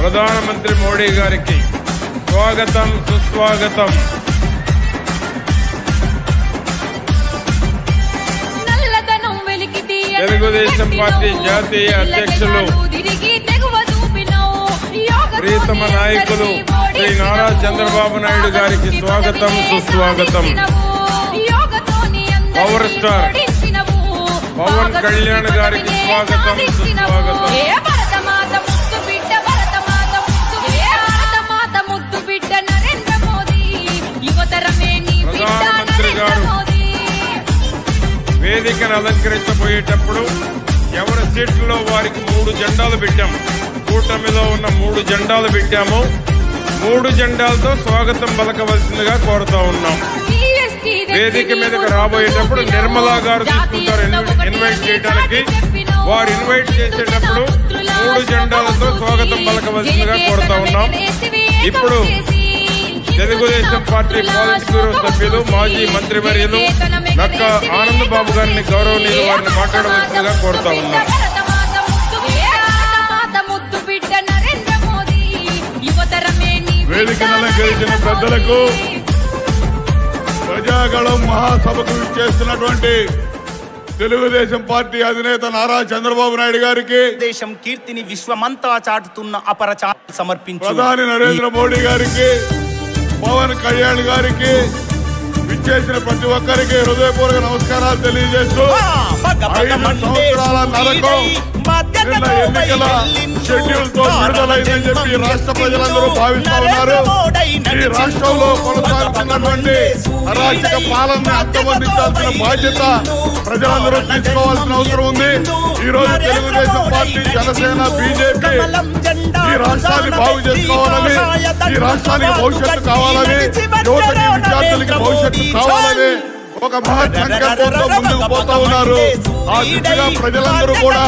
ప్రధానమంత్రి మోడీ గారికి స్వాగతం సుస్వాగతం. తెలుగుదేశం పార్టీ జాతీయ అధ్యక్షులు ప్రియతమ నాయకులు శ్రీ నారా చంద్రబాబు నాయుడు గారికి స్వాగతం సుస్వాగతం. పవర్ స్టార్ పవన్ కళ్యాణ్ గారికి స్వాగతం సుస్వాగతం. ప్రధానమంత్రి గారు వేదికను అలంకరించబోయేటప్పుడు ఎవరి సీట్లలో వారికి 3 జెండాలు పెట్టాము. కూటమిలో ఉన్న 3 జెండాలు పెట్టాము. 3 జెండాలతో స్వాగతం పలకవలసిందిగా కోరుతా ఉన్నాం. వేదిక మీదకి రాబోయేటప్పుడు నిర్మలా గారు తీసుకుంటారు ఇన్వైట్ చేయడానికి. వారు ఇన్వైట్ చేసేటప్పుడు 3 జెండాలతో స్వాగతం పలకవలసిందిగా కోరుతా ఉన్నాం. ఇప్పుడు తెలుగుదేశం పార్టీ పాలిట్ బ్యూరో సభ్యులు మాజీ మంత్రివర్యులు నక్క ఆనంద్ బాబు గారిని గౌరవనీయులు వారిని మాట్లాడవలసిందిగా కోరుతా ఉన్నాం. వేదికను అలంకరించిన పెద్దలకు, ప్రజాగళం మహాసభకు చేస్తున్నటువంటి తెలుగుదేశం పార్టీ అధినేత నారా చంద్రబాబు నాయుడు గారికి, దేశం కీర్తిని విశ్వమంతా చాటుతున్న అపరచారం సమర్పించు ప్రధాని నరేంద్ర మోడీ గారికి, పవన్ కళ్యాణ్ గారికి, విచ్చేసిన ప్రతి ఒక్కరికి హృదయపూర్వక నమస్కారాలు తెలియజేస్తూ 5 సంవత్సరాల నరకం నిన్న ఎన్నికల షెడ్యూల్ తో విడుదలైందని చెప్పి రాష్ట్ర ప్రజలందరూ భావిస్తా ఉన్నారు. ఈ రాష్ట్రంలో కొనసాగుతున్నటువంటి అరాచక పాలనను అంతమొందించాల్సిన బాధ్యత ప్రజలందరూ తీసుకోవాల్సిన అవసరం ఉంది. ఈ రోజు తెలుగుదేశం పార్టీ, జనసేన, బీజేపీ ఈ రాష్ట్రాన్ని బాగు చేసుకోవాలని, ఈ రాష్ట్రానికి భవిష్యత్తు కావాలని, యువతకి విద్యార్థులకి భవిష్యత్తు కావాలని ఒక మహత్ సంకల్పంతో ముందుకు పోతా ఉన్నారు. ఆ దిశగా ప్రజలందరూ కూడా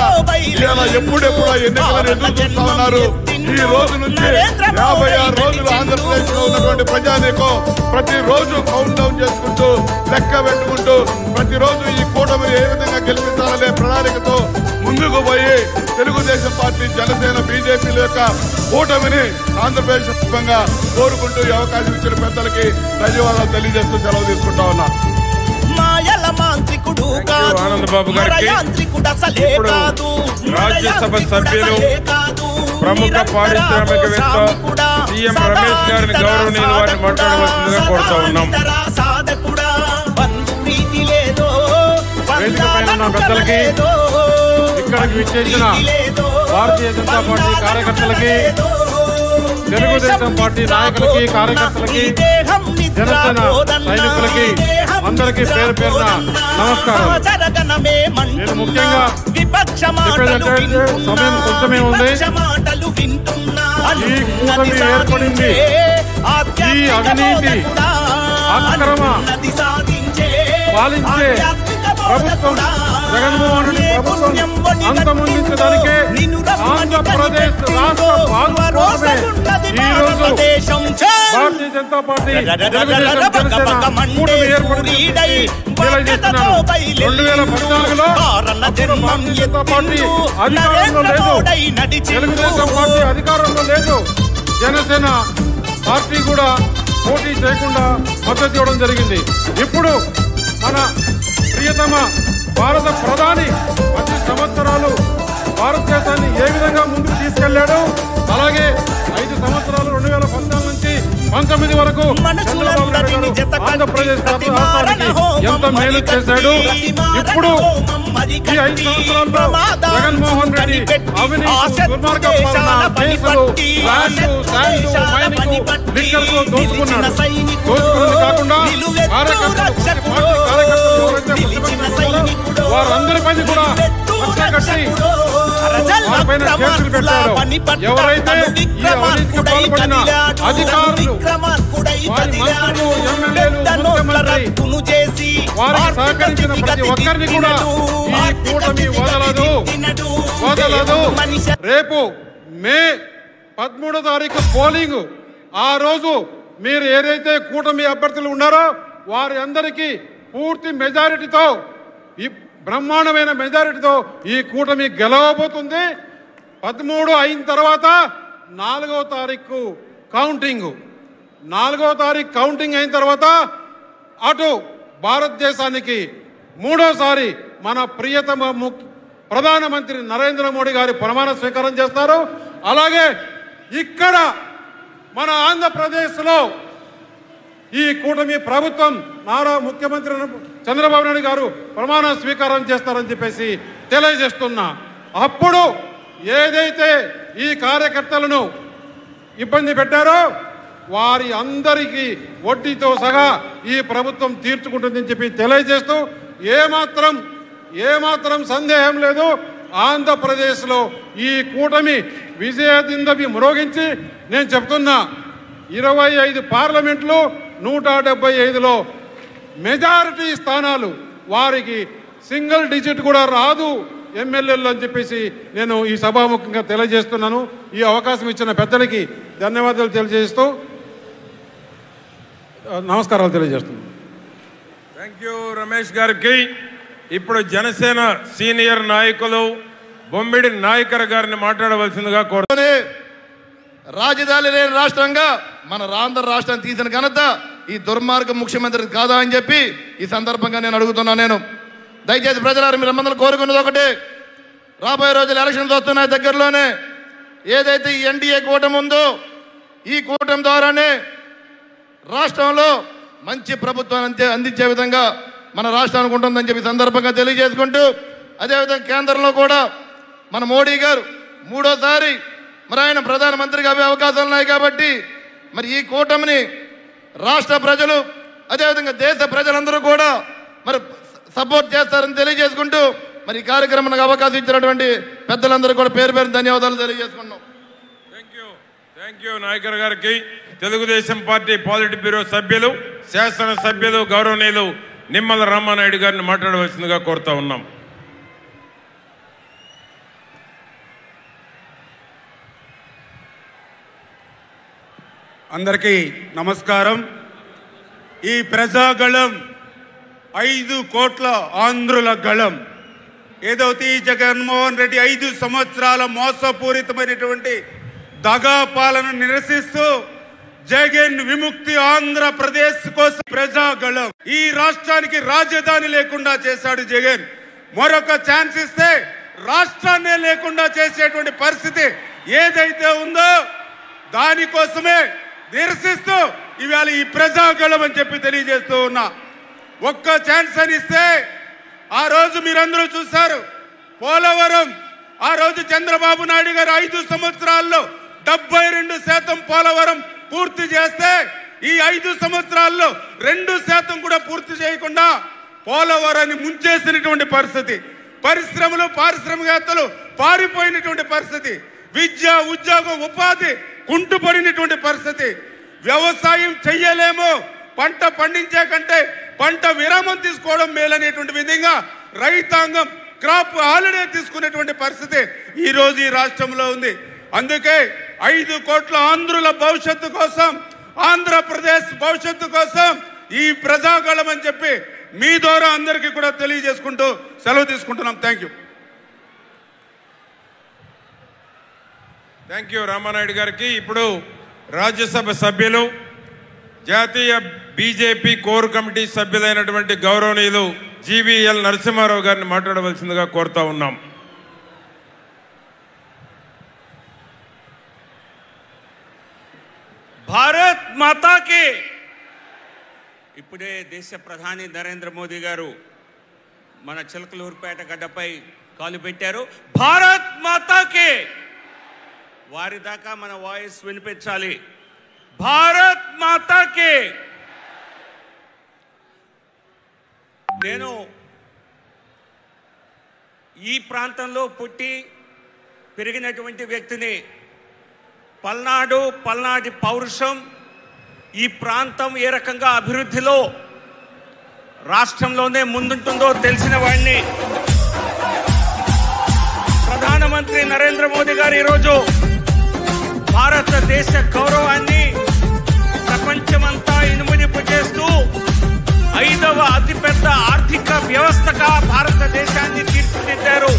ఇలా ఎప్పుడెప్పుడు ఎన్నికలను ఎదురు చూస్తా ఉన్నారు. ఈ రోజు నుంచి 56 రోజులు ఆంధ్రప్రదేశ్ లో ఉన్నటువంటి ప్రజానీకం ప్రతిరోజు కౌంట్ డౌన్ చేసుకుంటూ, లెక్క పెట్టుకుంటూ, ప్రతిరోజు ఈ కూటమిని ఏ విధంగా గెలిపించాలనే ప్రణాళికతో ముందుకు పోయి తెలుగుదేశం పార్టీ, జనసేన, బీజేపీల యొక్క కూటమిని ఆంధ్రప్రదేశ్ వ్యాప్తంగా కోరుకుంటూ ఈ అవకాశం ఇచ్చిన పెద్దలకి ధన్యవాదాలు తెలియజేస్తూ సెలవు తీసుకుంటా ఉన్నా. ఆనంద్ బాబు గారికి ఇప్పుడు రాజ్యసభ సభ్యులు ప్రముఖ పారిశ్రామికవేత్త సీఎం రమేష్ గారిని గౌరవనీయులు వారిని మాట్లాడవలసిందిగా కోరుతా ఉన్నాం. వేదిక పైన ఉన్న పెద్దలకి, ఇక్కడికి విచ్చేసిన భారతీయ జనతా పార్టీ కార్యకర్తలకి, తెలుగుదేశం పార్టీ నాయకులకి, కార్యకర్తలకి, జనసేన సైనికులకి అందరికీ పేరు పేరున నమస్కారం. నేను ముఖ్యంగా చెప్పేదంటే సమయం కొంచెమే ఉంది. ఈ కూటమి ఏర్పడింది ఈ అవినీతి అక్రమ పాలించే ప్రభుత్వం, జగన్మోహన్ రెడ్డి ప్రభుత్వం అంతమొందించడానికే ఆంధ్రప్రదేశ్ రాష్ట్ర భాగస్వామ్యమే ఈ రోజు భారతీయ జనతా పార్టీ, తెలుగుదేశం, జనసేన కూటమి ఏర్పడింది. తెలియజేస్తున్నాను, 2014లో భారతీయ జనతా పార్టీ అధికారంలో లేదు, తెలుగుదేశం పార్టీ అధికారంలో లేదు, జనసేన పార్టీ కూడా పోటీ చేయకుండా మద్దతు ఇవ్వడం జరిగింది. ఇప్పుడు మన ప్రియతమ భారత ప్రధాని 10 సంవత్సరాలు భారతదేశాన్ని ఏ విధంగా ముందుకు తీసుకెళ్లాడు, అలాగే 5 సంవత్సరాలు 2014 నుంచి 19 వరకు చంద్రబాబు నాయుడు గారు ఆంధ్రప్రదేశ్ రాష్ట్రానికి ఎంత మేలు చేశాడు. ఇప్పుడు ఈ 5 సంవత్సరాల్లో జగన్మోహన్ రెడ్డి అవినీతి, దుర్మార్గ పాలన, కేసులు, ల్యాండ్, శాండ్, మైనింగ్, లిక్కర్తో దోచుకున్నాడు. దోచుకున్నది కాకుండా వారందరిపైన కూడా కట్టి వారిపైన కేసులు పెట్టారు. ఎవరైతే ఈ అవినీతికి పాల్పడిన అధికారులు, వారి మంత్రులు, ఎమ్మెల్యేలు, ముఖ్యమంత్రి వారికి సహకరించిన ప్రతి ఒక్కరిని కూడా ఈ కూటమి వదలదు. రేపు మే 13వ తారీఖు పోలింగ్. ఆ రోజు మీరు ఏదైతే కూటమి అభ్యర్థులు ఉన్నారో వారి అందరికీ పూర్తి మెజారిటీతో, ఈ బ్రహ్మాండమైన మెజారిటీతో ఈ కూటమి గెలవబోతుంది. 13 అయిన తర్వాత 4వ తారీఖు కౌంటింగ్. 4వ తారీఖు కౌంటింగ్ అయిన తర్వాత అటు భారతదేశానికి 3వసారి మన ప్రియతమ ప్రధానమంత్రి నరేంద్ర మోడీ గారి ప్రమాణ స్వీకారం చేస్తారు. అలాగే ఇక్కడ మన ఆంధ్రప్రదేశ్లో ఈ కూటమి ప్రభుత్వం నారా ముఖ్యమంత్రి చంద్రబాబు నాయుడు గారు ప్రమాణ స్వీకారం చేస్తారని చెప్పేసి తెలియజేస్తున్నా. అప్పుడు ఏదైతే ఈ కార్యకర్తలను ఇబ్బంది పెట్టారో వారి అందరికీ వడ్డీతో సహా ఈ ప్రభుత్వం తీర్చుకుంటుందని చెప్పి తెలియజేస్తూ ఏమాత్రం సందేహం లేదు, ఆంధ్రప్రదేశ్లో ఈ కూటమి విజయదిందవి మ్రోగించి నేను చెప్తున్నా 25 పార్లమెంట్లు 175లో మెజారిటీ స్థానాలు, వారికి సింగిల్ డిజిట్ కూడా రాదు ఎమ్మెల్యేలు అని చెప్పేసి నేను ఈ సభాముఖంగా తెలియజేస్తున్నాను. ఈ అవకాశం ఇచ్చిన పెద్దలకి ధన్యవాదాలు తెలియజేస్తూ నమస్కారాలు తెలియజేస్తున్నాను. థ్యాంక్ యూ రమేష్ గారికి. ఇప్పుడు జనసేన సీనియర్ నాయకులు బొమ్మిడి నాయకర్ గారిని మాట్లాడవలసిందిగా కోరుతున్నాను. రాజధాని లేని రాష్ట్రంగా మన ఆంధ్ర రాష్ట్రాన్ని తీసిన ఘనత ఈ దుర్మార్గ ముఖ్యమంత్రి కాదా అని చెప్పి ఈ సందర్భంగా నేను అడుగుతున్నాను. నేను దయచేసి ప్రజలారు మీరు అందరూ కోరుకున్నది ఒకటే, రాబోయే రోజులు ఎలక్షన్స్ వస్తున్నాయి దగ్గరలోనే. ఏదైతే ఈ ఎన్డీఏ కూటమి ఉందో ఈ కూటమి ద్వారానే రాష్ట్రంలో మంచి ప్రభుత్వాన్ని అందించే విధంగా మన రాష్ట్రానికి ఉంటుందని చెప్పి సందర్భంగా తెలియజేసుకుంటూ, అదేవిధంగా కేంద్రంలో కూడా మన మోడీ గారు 3వసారి మరి ఆయన ప్రధానమంత్రిగా అయ్యే అవకాశాలు ఉన్నాయి కాబట్టి మరి ఈ కూటమిని రాష్ట్ర ప్రజలు అదేవిధంగా దేశ ప్రజలందరూ కూడా మరి సపోర్ట్ చేస్తారని తెలియజేసుకుంటూ మరి ఈ కార్యక్రమానికి అవకాశం ఇచ్చినటువంటి పెద్దలందరూ కూడా పేరు ధన్యవాదాలు తెలియజేసుకున్నాం. థ్యాంక్ యూ నాయకర్ గారికి. తెలుగుదేశం పార్టీ పాలిట్ బ్యూరో సభ్యులు శాసనసభ్యులు గౌరవనీయులు నిమ్మల రామానాయుడు గారిని మాట్లాడవలసిందిగా కోరుతా ఉన్నాం. అందరికీ నమస్కారం. ఈ ప్రజాగళం 5 కోట్ల ఆంధ్రుల గళం. ఏదైతే ఈ జగన్మోహన్ రెడ్డి 5 సంవత్సరాల మోసపూరితమైనటువంటి దగా పాలన నిరసిస్తూ జగన్ విముక్తి ఆంధ్రప్రదేశ్ కోసం ప్రజాగళం ఈ రాష్ట్రానికి రాజధాని లేకుండా చేశాడు జగన్. మరొక ఛాన్స్ ఇస్తే రాష్ట్రాన్నే లేకుండా చేసేటువంటి పరిస్థితి ఏదైతే ఉందో దానికోసమే నిరసిస్తూ ఇవాళ ఈ ప్రజాగళం అని చెప్పి తెలియజేస్తూ ఉన్నా. ఒక్క ఛాన్స్ అని ఇస్తే ఆ రోజు మీరందరూ చూశారు పోలవరం. ఆ రోజు చంద్రబాబు నాయుడు గారు 5 సంవత్సరాల్లో 72% పోలవరం పూర్తి చేస్తే ఈ 5 సంవత్సరాల్లో 2% కూడా పూర్తి చేయకుండా పోలవరాన్ని ముంచేసినటువంటి పరిస్థితి. పరిశ్రమలు పారిశ్రామికవేత్తలు పారిపోయినటువంటి పరిస్థితి. విద్య ఉద్యోగం ఉపాధి కుంటుపడినటువంటి పరిస్థితి. వ్యవసాయం చెయ్యలేము, పంట పండించే కంటే పంట విరామం తీసుకోవడం మేలనేటువంటి విధంగా రైతాంగం క్రాప్ హాలిడే తీసుకునేటువంటి పరిస్థితి ఈ రోజు ఈ రాష్ట్రంలో ఉంది. అందుకే 5 కోట్ల ఆంధ్రుల భవిష్యత్తు కోసం, ఆంధ్రప్రదేశ్ భవిష్యత్తు కోసం ఈ ప్రజాగళం అని చెప్పి మీ ద్వారా అందరికీ కూడా తెలియజేసుకుంటూ సెలవు తీసుకుంటున్నాం. థ్యాంక్ యూ రామానాయుడు గారికి. ఇప్పుడు రాజ్యసభ సభ్యులు జాతీయ బీజేపీ కోర్ కమిటీ సభ్యులైనటువంటి గౌరవనీయులు జీవీఎల్ నరసింహారావు గారిని మాట్లాడవలసిందిగా కోరుతా ఉన్నాం. భారత్ మాతాకి. ఇప్పుడే దేశ ప్రధాని నరేంద్ర మోదీ గారు మన చిలకలూరుపేట గడ్డపై కాలు పెట్టారు. భారత్ మాతాకి. వారి దాకా మన వాయిస్ వినిపించాలి. భారత్ మాతాకి. నేను ఈ ప్రాంతంలో పుట్టి పెరిగినటువంటి వ్యక్తిని. పల్నాటి పౌరుషం, ఈ ప్రాంతం ఏ రకంగా అభివృద్ధిలో రాష్ట్రంలోనే ముందుంటుందో తెలిసిన వాడిని. ప్రధానమంత్రి నరేంద్ర మోదీ గారు ఈరోజు భారతదేశ గౌరవాన్ని ప్రపంచమంతా ఇనుమడింపు చేస్తూ 5వ అతిపెద్ద ఆర్థిక వ్యవస్థగా భారతదేశాన్ని తీర్చిదిద్దారు.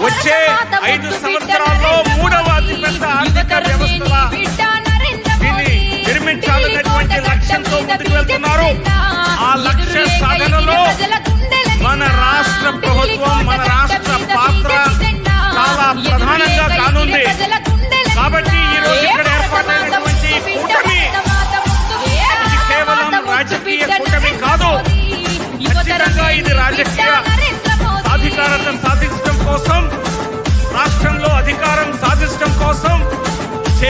వచ్చే 5 సంవత్సరాల్లో 3వ రాజ్యాంగ వ్యవస్థల దీన్ని నిర్మించాలన్నటువంటి లక్ష్యంతో ముందుకు వెళ్తున్నారు. ఆ లక్ష్య సాధనలో మన రాష్ట్ర ప్రభుత్వం, మన రాష్ట్ర పాత్ర చాలా ప్రధానంగా కానుంది. కాబట్టి ఈ రోజు ఇక్కడ ఏర్పాటైనటువంటి కూటమి ఇది కేవలం రాజకీయ కూటమి కాదు, ఖచ్చితంగా ఇది రాజకీయ